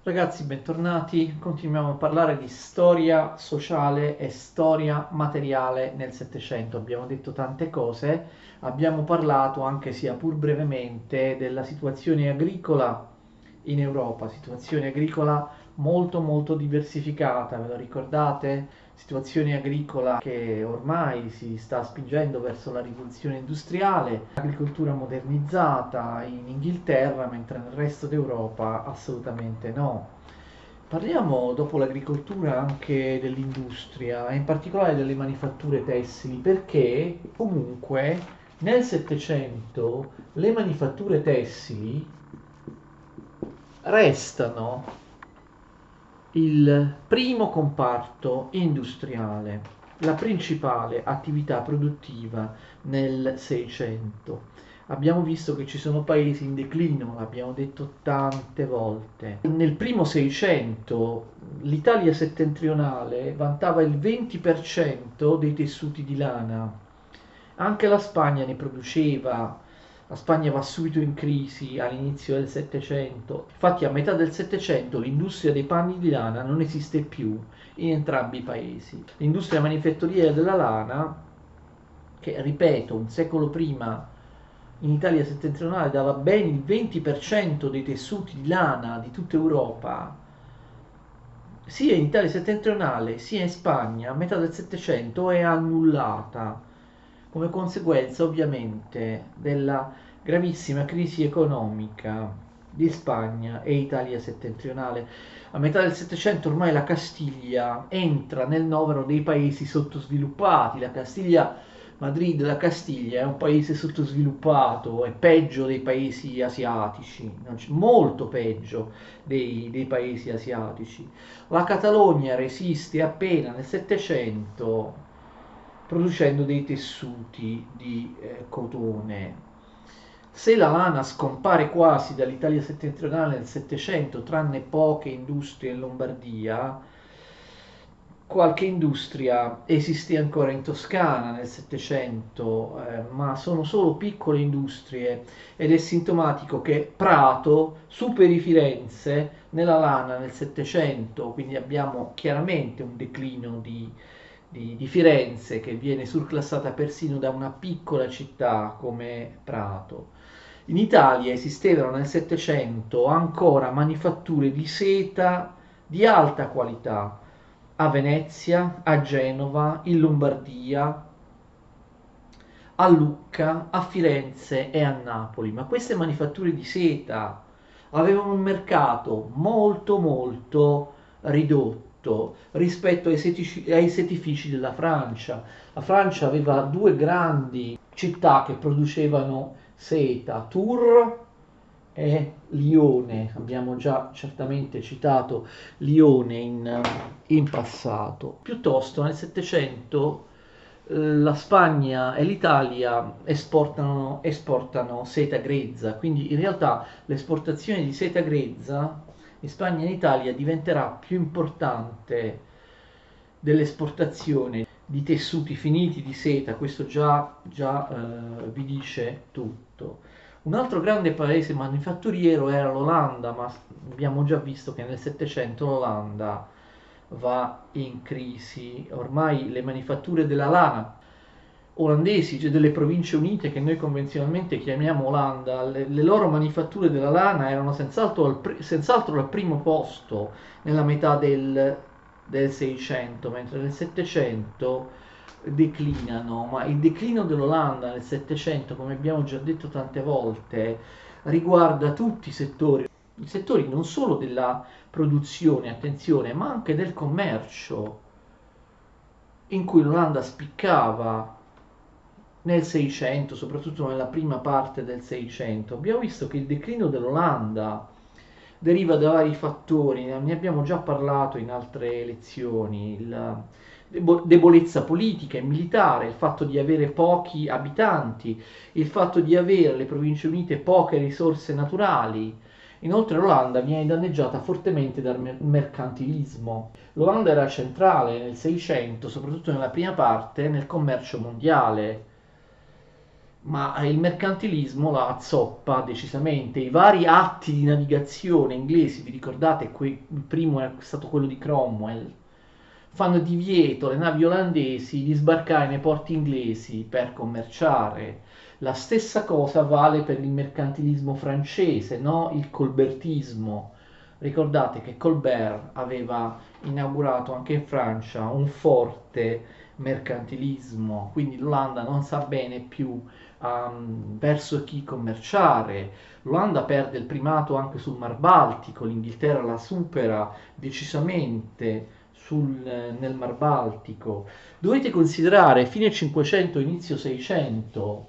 Ragazzi, bentornati. Continuiamo a parlare di storia sociale e storia materiale nel Settecento. Abbiamo detto tante cose, abbiamo parlato anche sia pur brevemente della situazione agricola in Europa, situazione agricola molto molto diversificata, ve lo ricordate? Situazione agricola che ormai si sta spingendo verso la rivoluzione industriale, agricoltura modernizzata in Inghilterra, mentre nel resto d'Europa assolutamente no. Parliamo dopo l'agricoltura anche dell'industria e in particolare delle manifatture tessili, perché comunque nel Settecento le manifatture tessili restano il primo comparto industriale, la principale attività produttiva nel Seicento. Abbiamo visto che ci sono paesi in declino, l'abbiamo detto tante volte. Nel primo Seicento l'Italia settentrionale vantava il 20% dei tessuti di lana, anche la Spagna ne produceva. La Spagna va subito in crisi all'inizio del Settecento. Infatti, a metà del Settecento l'industria dei panni di lana non esiste più in entrambi i paesi. L'industria manifatturiera della lana, che ripeto, un secolo prima in Italia settentrionale dava ben il 20% dei tessuti di lana di tutta Europa, sia in Italia settentrionale sia in Spagna a metà del Settecento è annullata come conseguenza ovviamente della gravissima crisi economica di Spagna e Italia settentrionale. A metà del Settecento ormai la Castiglia entra nel novero dei paesi sottosviluppati. La Castiglia, Madrid, la Castiglia è un paese sottosviluppato, è peggio dei paesi asiatici, molto peggio dei paesi asiatici. La Catalogna resiste appena nel Settecento producendo dei tessuti di cotone. Se la lana scompare quasi dall'Italia settentrionale nel Settecento, tranne poche industrie in Lombardia, qualche industria esiste ancora in Toscana nel Settecento, ma sono solo piccole industrie ed è sintomatico che Prato superi Firenze nella lana nel Settecento, quindi abbiamo chiaramente un declino di Firenze che viene surclassata persino da una piccola città come Prato. In Italia esistevano nel Settecento ancora manifatture di seta di alta qualità a Venezia, a Genova, in Lombardia, a Lucca, a Firenze e a Napoli, ma queste manifatture di seta avevano un mercato molto molto ridotto rispetto ai setifici della Francia. La Francia aveva due grandi città che producevano seta, Tours e Lione. Abbiamo già certamente citato Lione in passato. Piuttosto nel Settecento la Spagna e l'Italia esportano seta grezza, quindi in realtà l'esportazione di seta grezza in Spagna e in Italia diventerà più importante dell'esportazione di tessuti finiti di seta, questo già vi dice tutto. Un altro grande paese manifatturiero era l'Olanda, ma abbiamo già visto che nel Settecento l'Olanda va in crisi. Ormai le manifatture della lana olandesi, cioè delle Province Unite che noi convenzionalmente chiamiamo Olanda, le loro manifatture della lana erano senz'altro al primo posto nella metà del 600, mentre nel 700 declinano, ma il declino dell'Olanda nel 700, come abbiamo già detto tante volte, riguarda tutti i settori non solo della produzione, attenzione, ma anche del commercio, in cui l'Olanda spiccava nel 600, soprattutto nella prima parte del 600. Abbiamo visto che il declino dell'Olanda deriva da vari fattori, ne abbiamo già parlato in altre lezioni, la debolezza politica e militare, il fatto di avere pochi abitanti, il fatto di avere le Province Unite poche risorse naturali. Inoltre l'Olanda viene danneggiata fortemente dal mercantilismo. L'Olanda era centrale nel 600, soprattutto nella prima parte, nel commercio mondiale. ma il mercantilismo la azzoppa decisamente. I vari atti di navigazione inglesi, vi ricordate, il primo è stato quello di Cromwell, fanno divieto alle navi olandesi di sbarcare nei porti inglesi per commerciare. La stessa cosa vale per il mercantilismo francese, no? Il colbertismo. Ricordate che Colbert aveva inaugurato anche in Francia un forte mercantilismo, quindi l'Olanda non sa bene più verso chi commerciare. L'Olanda perde il primato anche sul Mar Baltico, l'Inghilterra la supera decisamente nel Mar Baltico. Dovete considerare fine 500, inizio 600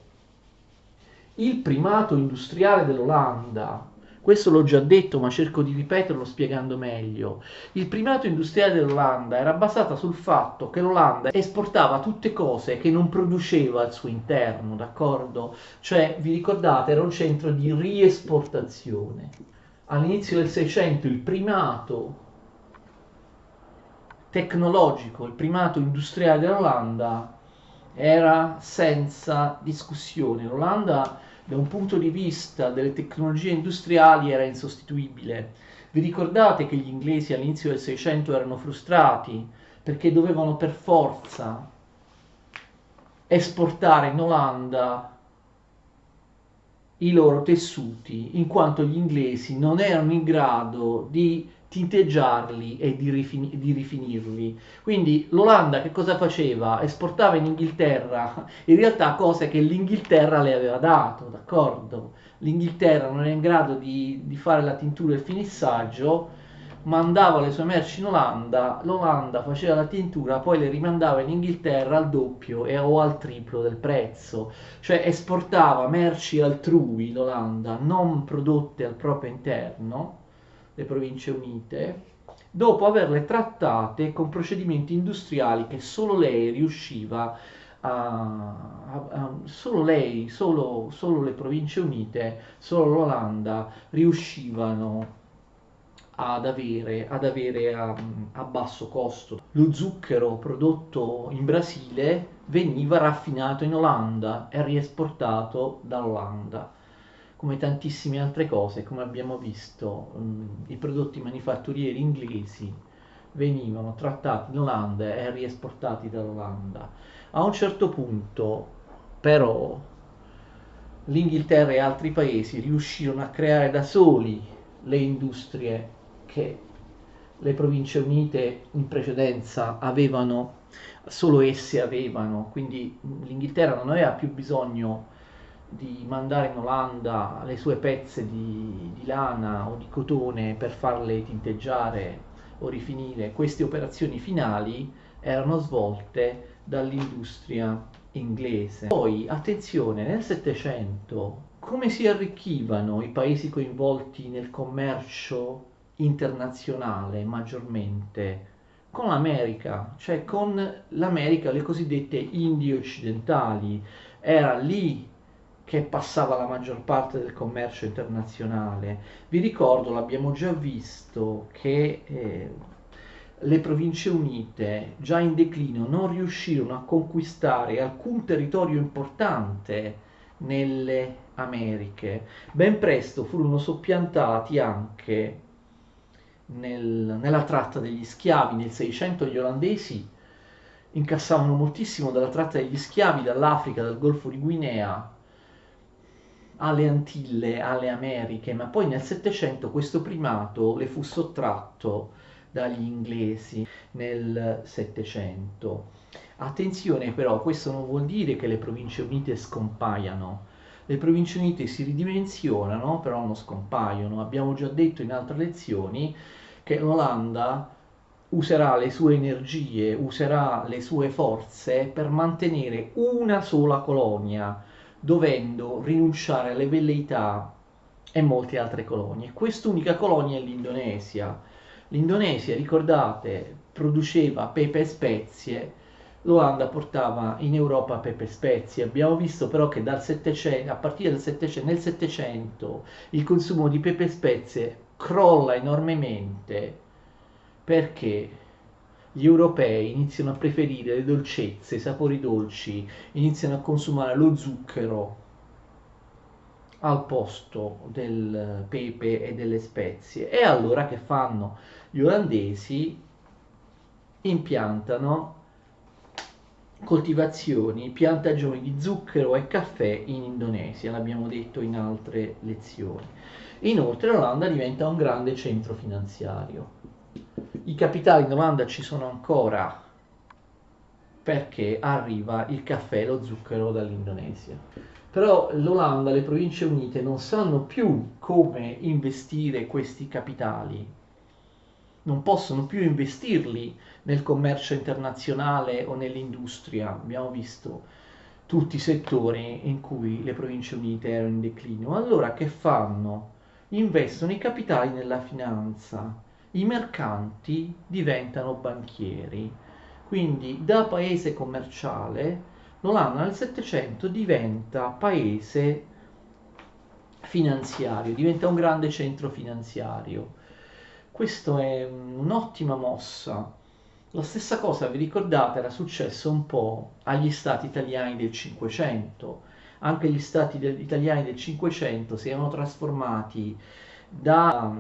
il primato industriale dell'Olanda. Questo l'ho già detto, ma cerco di ripeterlo spiegando meglio. Il primato industriale dell'Olanda era basato sul fatto che l'Olanda esportava tutte cose che non produceva al suo interno, d'accordo? Cioè, vi ricordate, era un centro di riesportazione. All'inizio del 600 il primato tecnologico, il primato industriale dell'Olanda era senza discussione. L'Olanda, da un punto di vista delle tecnologie industriali, era insostituibile. Vi ricordate che gli inglesi all'inizio del 600 erano frustrati perché dovevano per forza esportare in Olanda i loro tessuti, in quanto gli inglesi non erano in grado di tinteggiarli e di rifinirli. Quindi l'Olanda che cosa faceva? Esportava in Inghilterra in realtà cose che l'Inghilterra le aveva dato, d'accordo? L'Inghilterra non è in grado di fare la tintura e il finissaggio, mandava le sue merci in Olanda, l'Olanda faceva la tintura, poi le rimandava in Inghilterra al doppio o al triplo del prezzo, cioè esportava merci altrui l'Olanda, non prodotte al proprio interno, le Province Unite, dopo averle trattate con procedimenti industriali che solo lei riusciva solo lei, solo le Province Unite, solo l'Olanda riuscivano ad avere a basso costo. Lo zucchero prodotto in Brasile veniva raffinato in Olanda e riesportato dall'Olanda, come tantissime altre cose, come abbiamo visto, i prodotti manifatturieri inglesi venivano trattati in Olanda e riesportati dall'Olanda. A un certo punto, però, l'Inghilterra e altri paesi riuscirono a creare da soli le industrie che le Province Unite in precedenza avevano, solo esse avevano, quindi l'Inghilterra non aveva più bisogno di mandare in Olanda le sue pezze di lana o di cotone per farle tinteggiare o rifinire. Queste operazioni finali erano svolte dall'industria inglese. Poi, attenzione, nel Settecento come si arricchivano i paesi coinvolti nel commercio internazionale maggiormente? Con l'America, cioè con l'America, le cosiddette Indie occidentali. Era lì che passava la maggior parte del commercio internazionale. Vi ricordo, l'abbiamo già visto, che le Province Unite, già in declino, non riuscirono a conquistare alcun territorio importante nelle Americhe. Ben presto furono soppiantati anche nella tratta degli schiavi. Nel 600 gli olandesi incassavano moltissimo dalla tratta degli schiavi dall'Africa, dal Golfo di Guinea alle Antille, alle Americhe, ma poi nel Settecento questo primato le fu sottratto dagli inglesi nel Settecento. Attenzione però, questo non vuol dire che le Province Unite scompaiano. Le Province Unite si ridimensionano, però non scompaiono. Abbiamo già detto in altre lezioni che l'Olanda userà le sue energie, userà le sue forze per mantenere una sola colonia, dovendo rinunciare alle velleità e molte altre colonie. Quest'unica colonia è l'Indonesia. L'Indonesia, ricordate, produceva pepe e spezie, l'Olanda portava in Europa pepe e spezie. Abbiamo visto però che dal 700, a partire dal 700, nel 700 il consumo di pepe e spezie crolla enormemente perché gli europei iniziano a preferire le dolcezze, i sapori dolci, iniziano a consumare lo zucchero al posto del pepe e delle spezie. E allora che fanno? Gli olandesi impiantano coltivazioni, piantagioni di zucchero e caffè in Indonesia, l'abbiamo detto in altre lezioni. Inoltre l'Olanda diventa un grande centro finanziario. I capitali in Olanda ci sono ancora perché arriva il caffè e lo zucchero dall'Indonesia. Però l'Olanda, le Province Unite non sanno più come investire questi capitali, non possono più investirli nel commercio internazionale o nell'industria. Abbiamo visto tutti i settori in cui le Province Unite erano in declino. Allora che fanno? Investono i capitali nella finanza. I mercanti diventano banchieri. Quindi da paese commerciale l'Olanda nel Settecento diventa paese finanziario, diventa un grande centro finanziario. Questo è un'ottima mossa. La stessa cosa, vi ricordate, era successo un po' agli stati italiani del Cinquecento. Anche gli stati italiani del Cinquecento si erano trasformati da,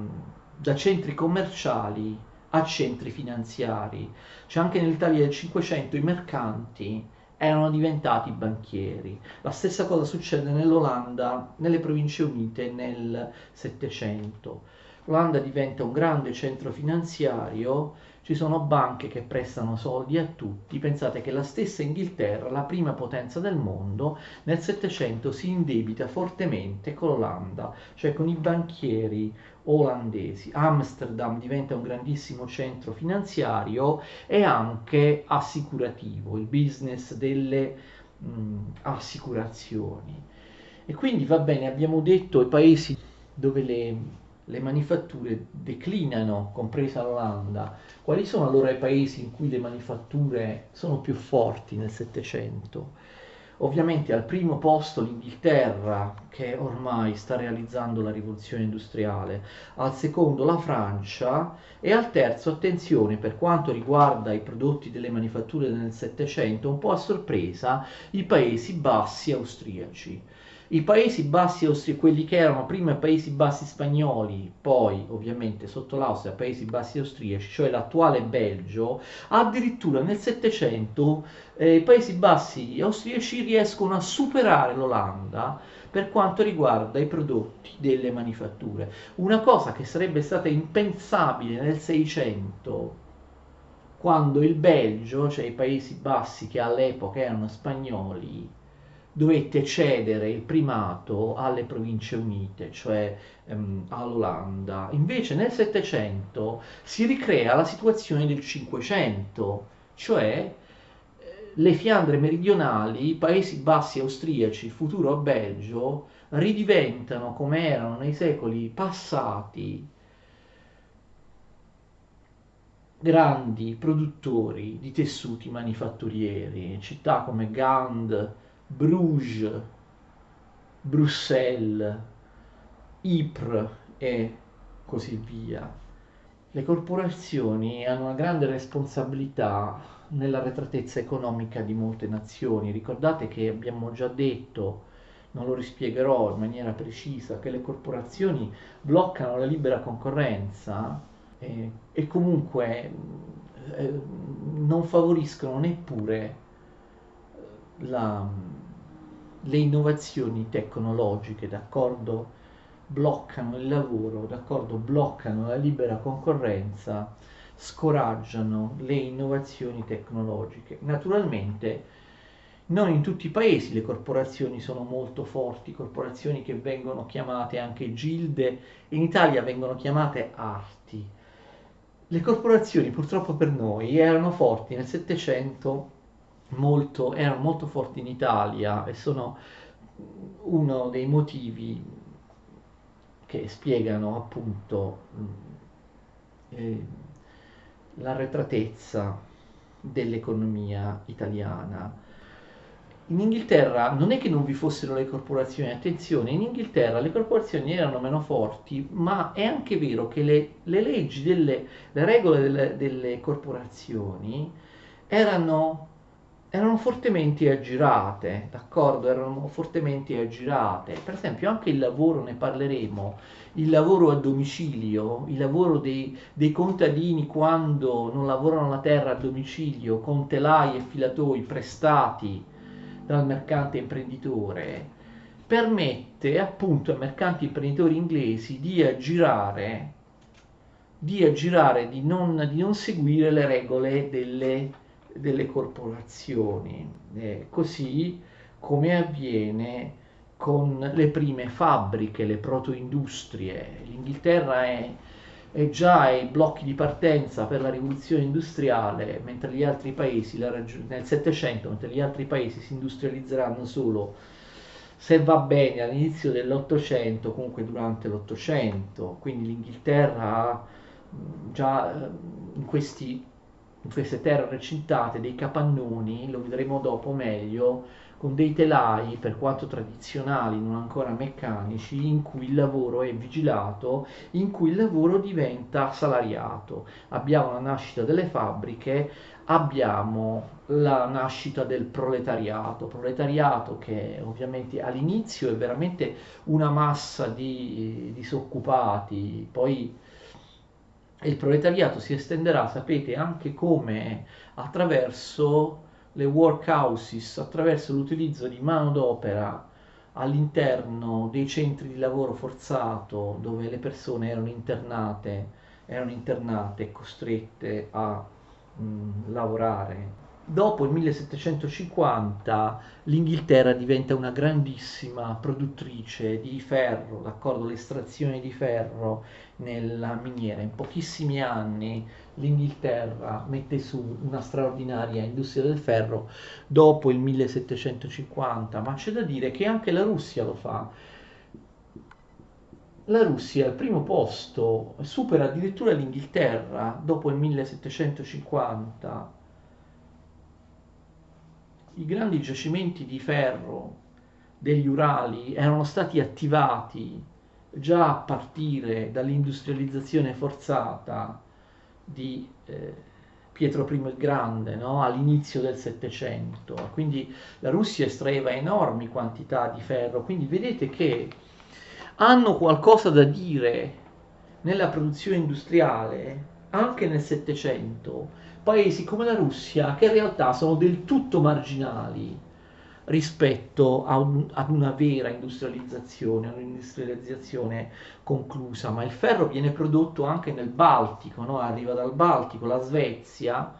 da centri commerciali a centri finanziari. Cioè anche nell'Italia del Cinquecento i mercanti erano diventati banchieri. La stessa cosa succede nell'Olanda, nelle Province Unite nel Settecento. L'Olanda diventa un grande centro finanziario, ci sono banche che prestano soldi a tutti. Pensate che la stessa Inghilterra, la prima potenza del mondo, nel Settecento si indebita fortemente con l'Olanda, cioè con i banchieri olandesi. Amsterdam diventa un grandissimo centro finanziario e anche assicurativo, il business delle assicurazioni. E quindi va bene, abbiamo detto i paesi dove le manifatture declinano, compresa l'Olanda. Quali sono allora i paesi in cui le manifatture sono più forti nel Settecento? Ovviamente al primo posto l'Inghilterra, che ormai sta realizzando la rivoluzione industriale, al secondo la Francia e al terzo, attenzione, per quanto riguarda i prodotti delle manifatture nel Settecento, un po' a sorpresa, i Paesi Bassi austriaci. I Paesi Bassi austriaci, quelli che erano prima i Paesi Bassi spagnoli, poi ovviamente sotto l'Austria Paesi Bassi austriaci, cioè l'attuale Belgio, addirittura nel Settecento i Paesi Bassi austriaci riescono a superare l'Olanda per quanto riguarda i prodotti delle manifatture. Una cosa che sarebbe stata impensabile nel Seicento, quando il Belgio, cioè i Paesi Bassi che all'epoca erano spagnoli, dovette cedere il primato alle Province Unite, cioè all'Olanda. Invece nel Settecento si ricrea la situazione del Cinquecento, cioè le Fiandre meridionali, i Paesi Bassi austriaci, il futuro Belgio, ridiventano come erano nei secoli passati grandi produttori di tessuti manifatturieri, città come Gand, Bruges, Bruxelles, Ypres e così via. Le corporazioni hanno una grande responsabilità nell'arretratezza economica di molte nazioni. Ricordate che abbiamo già detto, non lo rispiegherò in maniera precisa, che le corporazioni bloccano la libera concorrenza e comunque non favoriscono neppure la- le innovazioni tecnologiche, d'accordo? Bloccano il lavoro, d'accordo? Bloccano la libera concorrenza, scoraggiano le innovazioni tecnologiche. Naturalmente non in tutti i paesi le corporazioni sono molto forti, corporazioni che vengono chiamate anche gilde, in Italia vengono chiamate arti. Le corporazioni purtroppo per noi erano forti nel Settecento, erano molto forti in Italia e sono uno dei motivi che spiegano appunto eh, l'arretratezza dell'economia italiana. in Inghilterra non è che non vi fossero le corporazioni, attenzione, in Inghilterra le corporazioni erano meno forti, ma è anche vero che le leggi, le regole delle corporazioni erano, erano fortemente aggirate, d'accordo? Erano fortemente aggirate. Per esempio anche il lavoro, ne parleremo, il lavoro a domicilio, il lavoro dei contadini quando non lavorano la terra a domicilio, con telai e filatoi prestati dal mercante imprenditore, permette appunto ai mercanti imprenditori inglesi di non seguire le regole delle corporazioni, così come avviene con le prime fabbriche, le protoindustrie. L'Inghilterra è già ai blocchi di partenza per la rivoluzione industriale, mentre gli altri paesi, nel Settecento, mentre gli altri paesi si industrializzeranno solo, se va bene, all'inizio dell'Ottocento, comunque durante l'Ottocento. Quindi l'Inghilterra ha già in queste terre recintate dei capannoni, lo vedremo dopo meglio, con dei telai, per quanto tradizionali, non ancora meccanici, in cui il lavoro è vigilato, in cui il lavoro diventa salariato. Abbiamo la nascita delle fabbriche, abbiamo la nascita del proletariato che ovviamente all'inizio è veramente una massa di disoccupati, poi il proletariato si estenderà, sapete, anche come attraverso le workhouses, attraverso l'utilizzo di manodopera all'interno dei centri di lavoro forzato dove le persone erano internate e costrette a lavorare. Dopo il 1750 l'Inghilterra diventa una grandissima produttrice di ferro, d'accordo? L'estrazione di ferro nella miniera. In pochissimi anni l'Inghilterra mette su una straordinaria industria del ferro dopo il 1750, ma c'è da dire che anche la Russia lo fa. La Russia al primo posto, supera addirittura l'Inghilterra dopo il 1750. I grandi giacimenti di ferro degli Urali erano stati attivati già a partire dall'industrializzazione forzata di Pietro I il Grande, no? All'inizio del Settecento. Quindi la Russia estraeva enormi quantità di ferro, quindi vedete che hanno qualcosa da dire nella produzione industriale anche nel Settecento, paesi come la Russia che in realtà sono del tutto marginali rispetto ad una vera industrializzazione, un'industrializzazione conclusa, ma il ferro viene prodotto anche nel Baltico, no? Arriva dal Baltico, la Svezia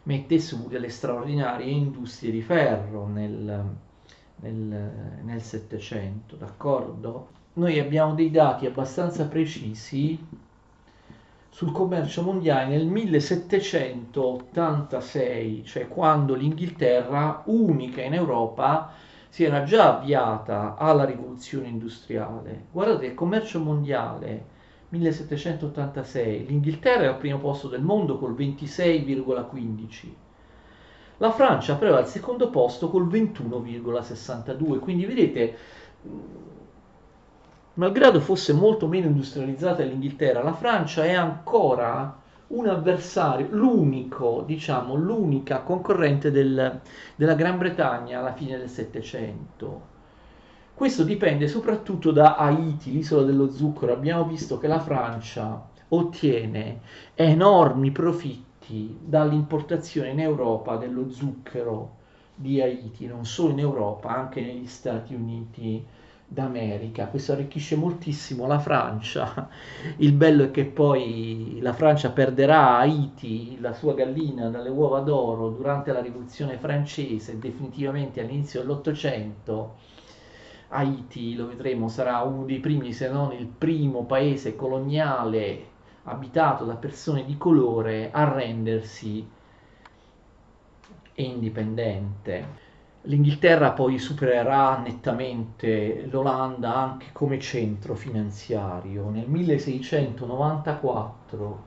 mette su delle straordinarie industrie di ferro nel Settecento, d'accordo? Noi abbiamo dei dati abbastanza precisi sul commercio mondiale nel 1786, cioè quando l'Inghilterra, unica in Europa, si era già avviata alla rivoluzione industriale. Guardate, il commercio mondiale 1786, l'Inghilterra è al primo posto del mondo col 26,15, la Francia però è al secondo posto col 21,62, quindi vedete, malgrado fosse molto meno industrializzata l'Inghilterra, la Francia è ancora un avversario, l'unico, diciamo, l'unica concorrente della Gran Bretagna alla fine del Settecento. Questo dipende soprattutto da Haiti, l'isola dello zucchero. Abbiamo visto che la Francia ottiene enormi profitti dall'importazione in Europa dello zucchero di Haiti, non solo in Europa, anche negli Stati Uniti d'America. Questo arricchisce moltissimo la Francia. Il bello è che poi la Francia perderà a Haiti, la sua gallina dalle uova d'oro, durante la rivoluzione francese, definitivamente all'inizio dell'Ottocento. Haiti, lo vedremo, sarà uno dei primi, se non il primo paese coloniale abitato da persone di colore a rendersi indipendente. L'Inghilterra poi supererà nettamente l'Olanda anche come centro finanziario. Nel 1694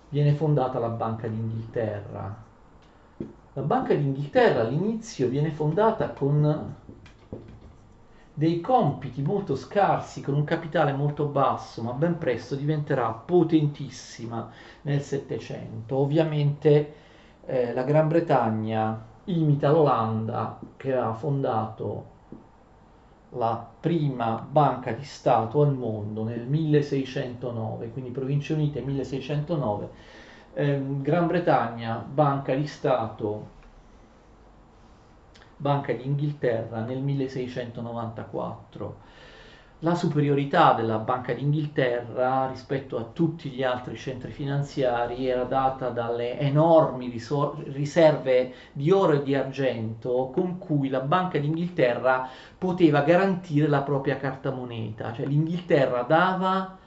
viene fondata la Banca d'Inghilterra, La Banca d'Inghilterra all'inizio viene fondata con dei compiti molto scarsi, con un capitale molto basso, ma ben presto diventerà potentissima nel Settecento. Ovviamente la Gran Bretagna imita l'Olanda che ha fondato la prima banca di Stato al mondo nel 1609, quindi Province Unite 1609, Gran Bretagna, banca di Stato, Banca d'Inghilterra nel 1694. La superiorità della Banca d'Inghilterra rispetto a tutti gli altri centri finanziari era data dalle enormi riserve di oro e di argento con cui la Banca d'Inghilterra poteva garantire la propria carta moneta, cioè l'Inghilterra dava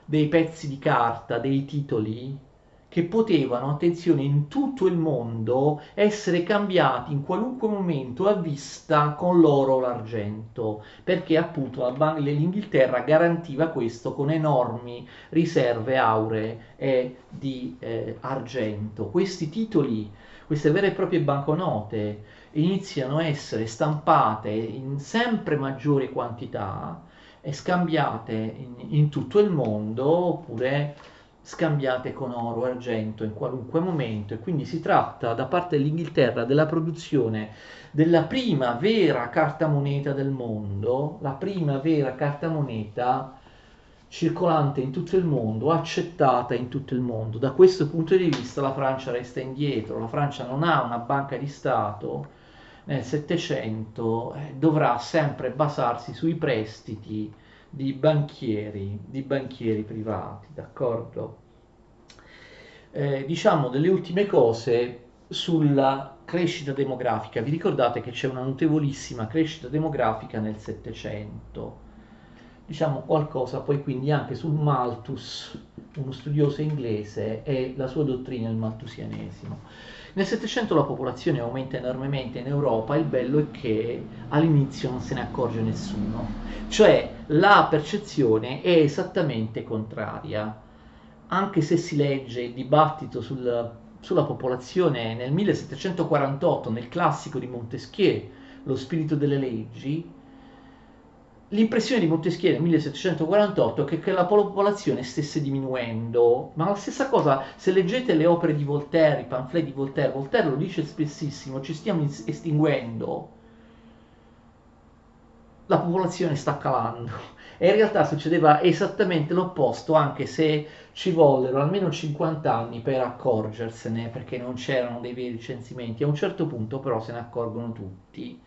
dei pezzi di carta, dei titoli che potevano, attenzione, in tutto il mondo essere cambiati in qualunque momento a vista con l'oro o l'argento, perché appunto l'Inghilterra garantiva questo con enormi riserve auree e di argento. Questi titoli, queste vere e proprie banconote, iniziano a essere stampate in sempre maggiore quantità e scambiate in tutto il mondo oppure scambiate con oro e argento in qualunque momento, e quindi si tratta da parte dell'Inghilterra della produzione della prima vera carta moneta del mondo, la prima vera carta moneta circolante in tutto il mondo, accettata in tutto il mondo. Da questo punto di vista la Francia resta indietro, la Francia non ha una banca di Stato nel Settecento, dovrà sempre basarsi sui prestiti di banchieri privati, d'accordo? Diciamo delle ultime cose sulla crescita demografica. Vi ricordate che c'è una notevolissima crescita demografica nel Settecento? Diciamo qualcosa poi quindi anche sul Malthus, uno studioso inglese, e la sua dottrina, il malthusianesimo. Nel Settecento la popolazione aumenta enormemente in Europa, il bello è che all'inizio non se ne accorge nessuno, cioè la percezione è esattamente contraria. Anche se si legge il dibattito sulla popolazione nel 1748, nel classico di Montesquieu, Lo spirito delle leggi, l'impressione di Montesquieu nel 1748 è che la popolazione stesse diminuendo, ma la stessa cosa se leggete le opere di Voltaire, i pamphlet di Voltaire, Voltaire lo dice spessissimo, ci stiamo estinguendo, la popolazione sta calando. E in realtà succedeva esattamente l'opposto, anche se ci vollero almeno 50 anni per accorgersene, perché non c'erano dei veri censimenti. A un certo punto però se ne accorgono tutti.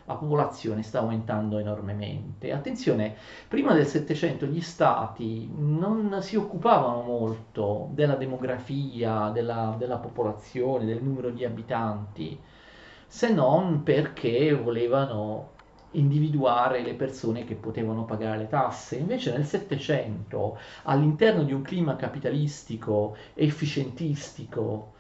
La popolazione sta aumentando enormemente. Attenzione, prima del Settecento gli stati non si occupavano molto della demografia, della popolazione, del numero di abitanti, se non perché volevano individuare le persone che potevano pagare le tasse. Invece nel Settecento, all'interno di un clima capitalistico, efficientistico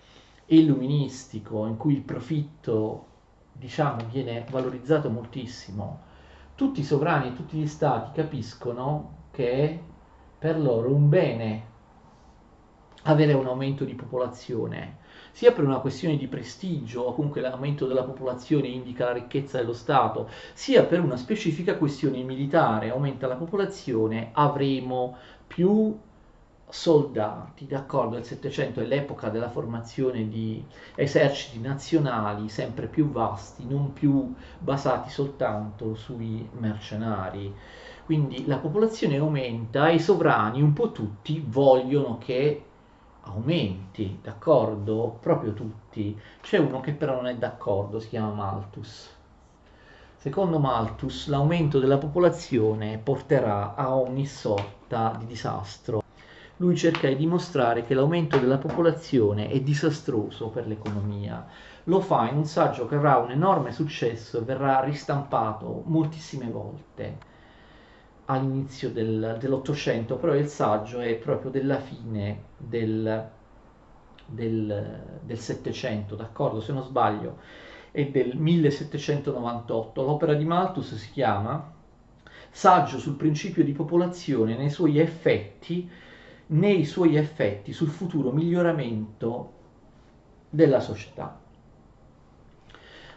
e illuministico, in cui il profitto, diciamo, viene valorizzato moltissimo, tutti i sovrani e tutti gli stati capiscono che è per loro un bene avere un aumento di popolazione, sia per una questione di prestigio, o comunque l'aumento della popolazione indica la ricchezza dello Stato, sia per una specifica questione militare, aumenta la popolazione, avremo più soldati, d'accordo? Il Settecento è l'epoca della formazione di eserciti nazionali sempre più vasti, non più basati soltanto sui mercenari. Quindi la popolazione aumenta e i sovrani, un po' tutti, vogliono che aumenti, d'accordo? Proprio tutti. C'è uno che però non è d'accordo, si chiama Malthus. Secondo Malthus, l'aumento della popolazione porterà a ogni sorta di disastro. Lui cerca di dimostrare che l'aumento della popolazione è disastroso per l'economia. Lo fa in un saggio che avrà un enorme successo e verrà ristampato moltissime volte all'inizio dell'Ottocento, però il saggio è proprio della fine del Settecento, d'accordo? Se non sbaglio, è del 1798. L'opera di Malthus si chiama Saggio sul principio di popolazione nei suoi effetti sul futuro miglioramento della società.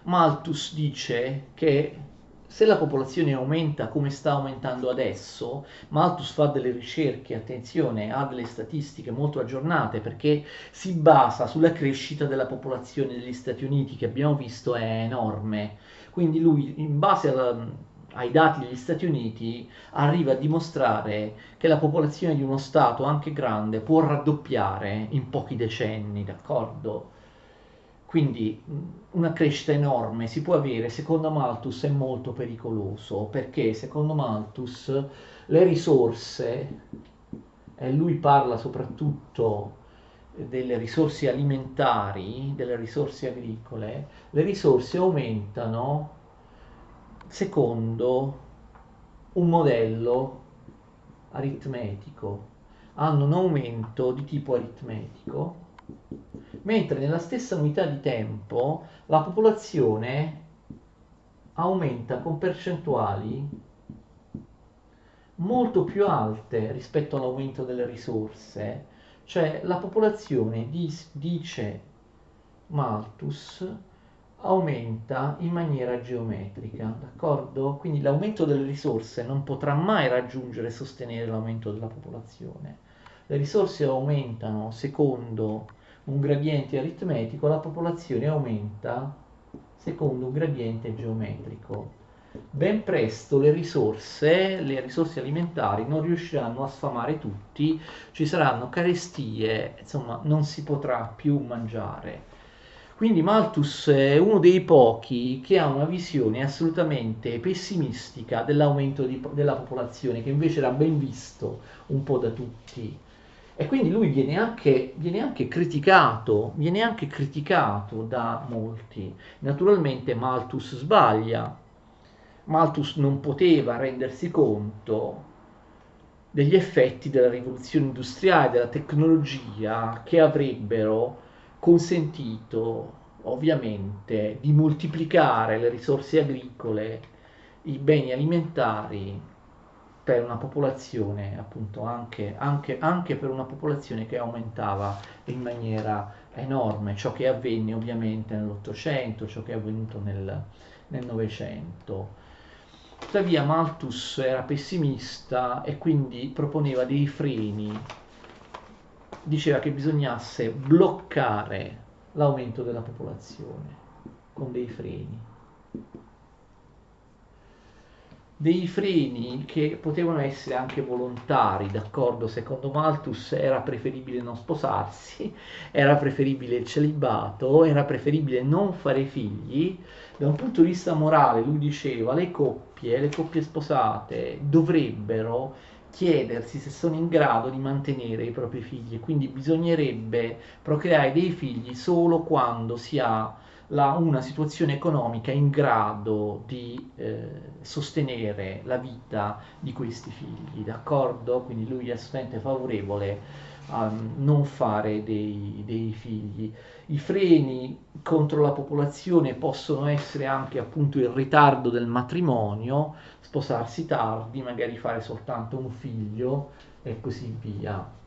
Malthus dice che se la popolazione aumenta come sta aumentando adesso, Malthus fa delle ricerche, attenzione, ha delle statistiche molto aggiornate perché si basa sulla crescita della popolazione degli Stati Uniti che abbiamo visto è enorme. Quindi lui, in base ai dati degli Stati Uniti, arriva a dimostrare che la popolazione di uno Stato anche grande può raddoppiare in pochi decenni, d'accordo? Quindi una crescita enorme si può avere, secondo Malthus è molto pericoloso, perché secondo Malthus le risorse, e lui parla soprattutto delle risorse alimentari, delle risorse agricole, le risorse aumentano secondo un modello aritmetico, hanno un aumento di tipo aritmetico, mentre nella stessa unità di tempo la popolazione aumenta con percentuali molto più alte rispetto all'aumento delle risorse, cioè la popolazione, dice Malthus, aumenta in maniera geometrica, d'accordo? Quindi l'aumento delle risorse non potrà mai raggiungere e sostenere l'aumento della popolazione. Le risorse aumentano secondo un gradiente aritmetico, la popolazione aumenta secondo un gradiente geometrico. Ben presto le risorse alimentari non riusciranno a sfamare tutti, ci saranno carestie, insomma non si potrà più mangiare. Quindi Malthus è uno dei pochi che ha una visione assolutamente pessimistica dell'aumento della popolazione, che invece era ben visto un po' da tutti. E quindi lui viene anche criticato da molti. Naturalmente Malthus sbaglia. Malthus non poteva rendersi conto degli effetti della rivoluzione industriale, della tecnologia che avrebbero consentito ovviamente di moltiplicare le risorse agricole, i beni alimentari per una popolazione, appunto anche per una popolazione che aumentava in maniera enorme, ciò che avvenne ovviamente nell'Ottocento, ciò che è avvenuto nel Novecento. Tuttavia Malthus era pessimista e quindi proponeva dei freni, diceva che bisognasse bloccare l'aumento della popolazione con dei freni che potevano essere anche volontari, d'accordo? Secondo Malthus era preferibile non sposarsi, era preferibile il celibato, era preferibile non fare figli. Da un punto di vista morale, lui diceva, le coppie sposate dovrebbero chiedersi se sono in grado di mantenere i propri figli, quindi bisognerebbe procreare dei figli solo quando si ha una situazione economica in grado di sostenere la vita di questi figli, d'accordo? Quindi lui è assolutamente favorevole a non fare dei figli. I freni contro la popolazione possono essere anche appunto il ritardo del matrimonio, sposarsi tardi, magari fare soltanto un figlio e così via.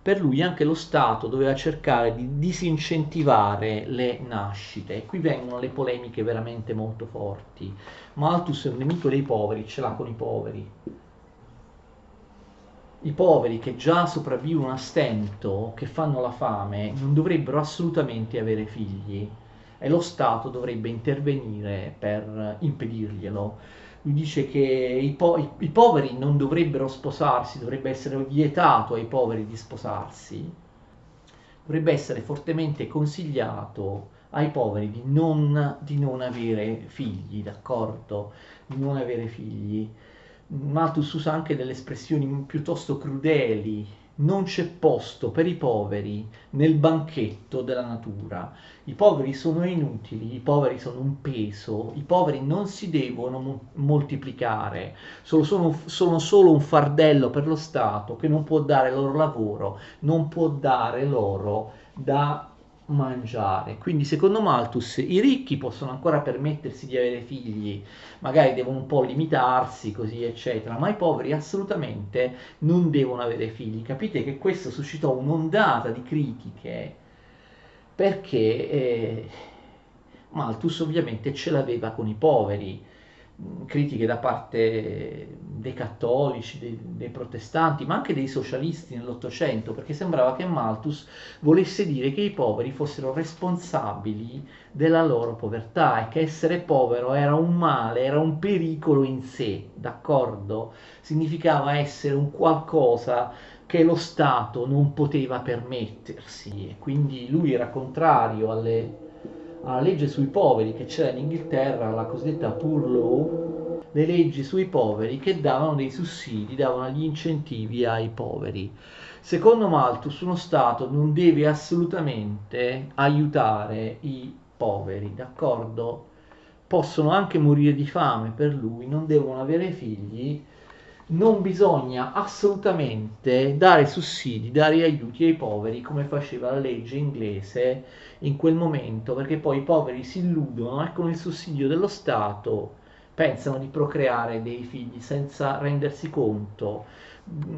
Per lui anche lo Stato doveva cercare di disincentivare le nascite e qui vengono le polemiche veramente molto forti. Malthus è un nemico dei poveri, ce l'ha con i poveri. I poveri che già sopravvivono a stento, che fanno la fame, non dovrebbero assolutamente avere figli e lo Stato dovrebbe intervenire per impedirglielo. Lui dice che i poveri non dovrebbero sposarsi, dovrebbe essere vietato ai poveri di sposarsi, dovrebbe essere fortemente consigliato ai poveri di non avere figli, d'accordo? Di non avere figli. Malthus usa anche delle espressioni piuttosto crudeli. Non c'è posto per i poveri nel banchetto della natura. I poveri sono inutili, i poveri sono un peso, i poveri non si devono moltiplicare, sono solo un fardello per lo Stato che non può dare loro lavoro, non può dare loro da mangiare. Quindi secondo Malthus i ricchi possono ancora permettersi di avere figli, magari devono un po' limitarsi, così eccetera, ma i poveri assolutamente non devono avere figli. Capite che questo suscitò un'ondata di critiche perché Malthus ovviamente ce l'aveva con i poveri, critiche da parte dei cattolici, dei protestanti, ma anche dei socialisti nell'Ottocento, perché sembrava che Malthus volesse dire che i poveri fossero responsabili della loro povertà e che essere povero era un male, era un pericolo in sé, d'accordo? Significava essere un qualcosa che lo Stato non poteva permettersi e quindi lui era contrario alla legge sui poveri che c'era in Inghilterra, la cosiddetta Poor Law, le leggi sui poveri che davano dei sussidi, davano gli incentivi ai poveri. Secondo Malthus uno Stato non deve assolutamente aiutare i poveri, d'accordo? Possono anche morire di fame per lui, non devono avere figli, non bisogna assolutamente dare sussidi, dare aiuti ai poveri come faceva la legge inglese in quel momento, perché poi i poveri si illudono e con il sussidio dello Stato pensano di procreare dei figli senza rendersi conto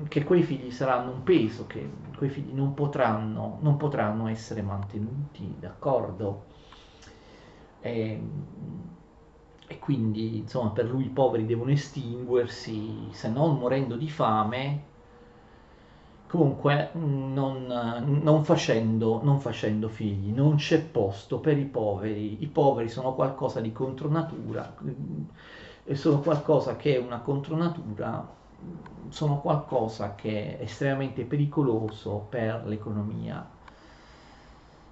che quei figli saranno un peso, che quei figli non potranno essere mantenuti, d'accordo? E, e quindi, insomma, per lui i poveri devono estinguersi, se non morendo di fame, comunque non facendo figli. Non c'è posto per i poveri. I poveri sono qualcosa di contronatura, e sono qualcosa che è una contronatura, sono qualcosa che è estremamente pericoloso per l'economia.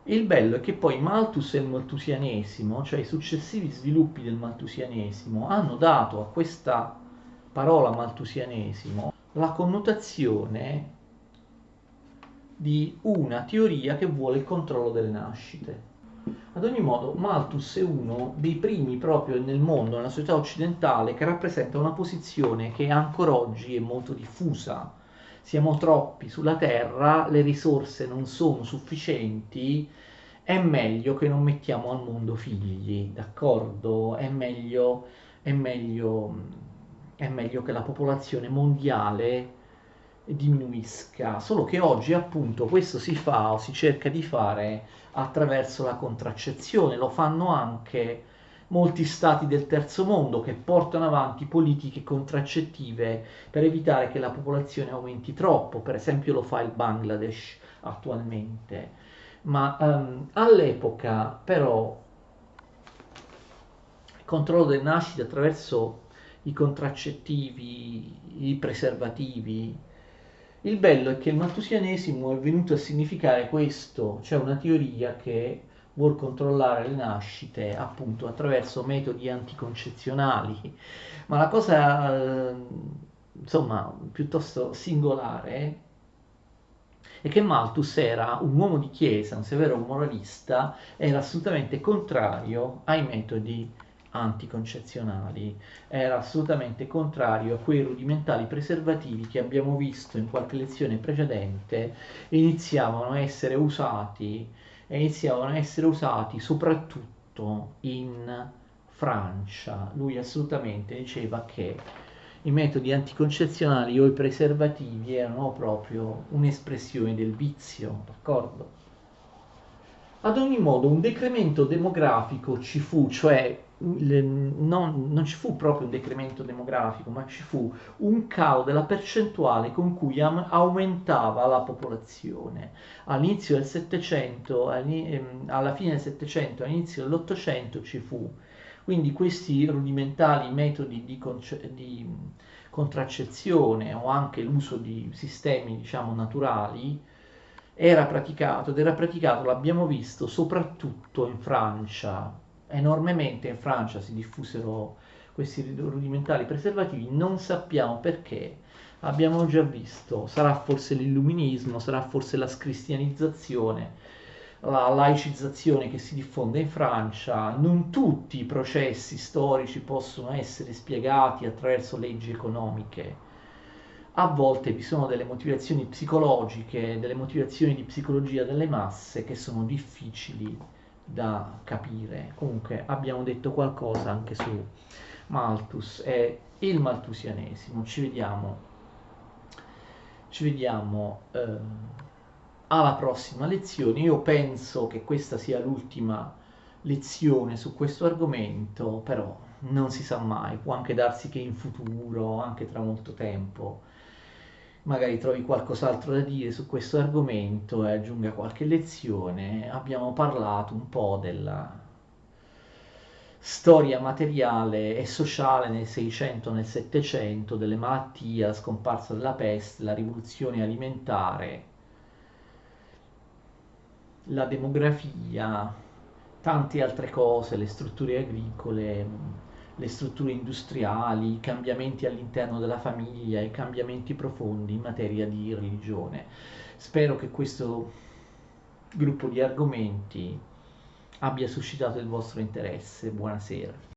Il bello è che poi Malthus e il malthusianesimo, cioè i successivi sviluppi del malthusianesimo, hanno dato a questa parola malthusianesimo la connotazione di una teoria che vuole il controllo delle nascite. Ad ogni modo, Malthus è uno dei primi proprio nel mondo, nella società occidentale, che rappresenta una posizione che ancora oggi è molto diffusa. Siamo troppi sulla Terra, le risorse non sono sufficienti, è meglio che non mettiamo al mondo figli, d'accordo? È meglio che la popolazione mondiale diminuisca, solo che oggi appunto questo si fa o si cerca di fare attraverso la contraccezione, lo fanno anche molti stati del terzo mondo che portano avanti politiche contraccettive per evitare che la popolazione aumenti troppo, per esempio lo fa il Bangladesh attualmente, ma all'epoca però il controllo delle nascite attraverso i contraccettivi, i preservativi. Il bello è che il malthusianesimo è venuto a significare questo, cioè una teoria che vuol controllare le nascite appunto attraverso metodi anticoncezionali. Ma la cosa, insomma, piuttosto singolare è che Malthus era un uomo di chiesa, un severo moralista, era assolutamente contrario ai metodi anticoncezionali, era assolutamente contrario a quei rudimentali preservativi che abbiamo visto in qualche lezione precedente iniziavano a essere usati soprattutto in Francia. Lui assolutamente diceva che i metodi anticoncezionali o i preservativi erano proprio un'espressione del vizio, d'accordo? Ad ogni modo, un decremento demografico ci fu, cioè non ci fu proprio un decremento demografico, ma ci fu un calo della percentuale con cui aumentava la popolazione. All'inizio del Settecento, alla fine del Settecento, all'inizio dell'Ottocento ci fu. Quindi questi rudimentali metodi di contraccezione o anche l'uso di sistemi, diciamo, naturali era praticato, l'abbiamo visto, soprattutto in Francia. Enormemente in Francia si diffusero questi rudimentali preservativi, non sappiamo perché. Abbiamo già visto, sarà forse l'illuminismo, sarà forse la scristianizzazione, la laicizzazione che si diffonde in Francia. Non tutti i processi storici possono essere spiegati attraverso leggi economiche. A volte vi sono delle motivazioni psicologiche, delle motivazioni di psicologia delle masse che sono difficili da capire. Comunque abbiamo detto qualcosa anche su Malthus e il malthusianesimo. Ci vediamo alla prossima lezione. Io penso che questa sia l'ultima lezione su questo argomento, però non si sa mai, può anche darsi che in futuro, anche tra molto tempo, magari trovi qualcos'altro da dire su questo argomento e aggiunga qualche lezione. Abbiamo parlato un po' della storia materiale e sociale nel 600, nel 700, delle malattie, la scomparsa della peste, la rivoluzione alimentare, la demografia, tante altre cose, le strutture agricole, le strutture industriali, i cambiamenti all'interno della famiglia, i cambiamenti profondi in materia di religione. Spero che questo gruppo di argomenti abbia suscitato il vostro interesse. Buonasera.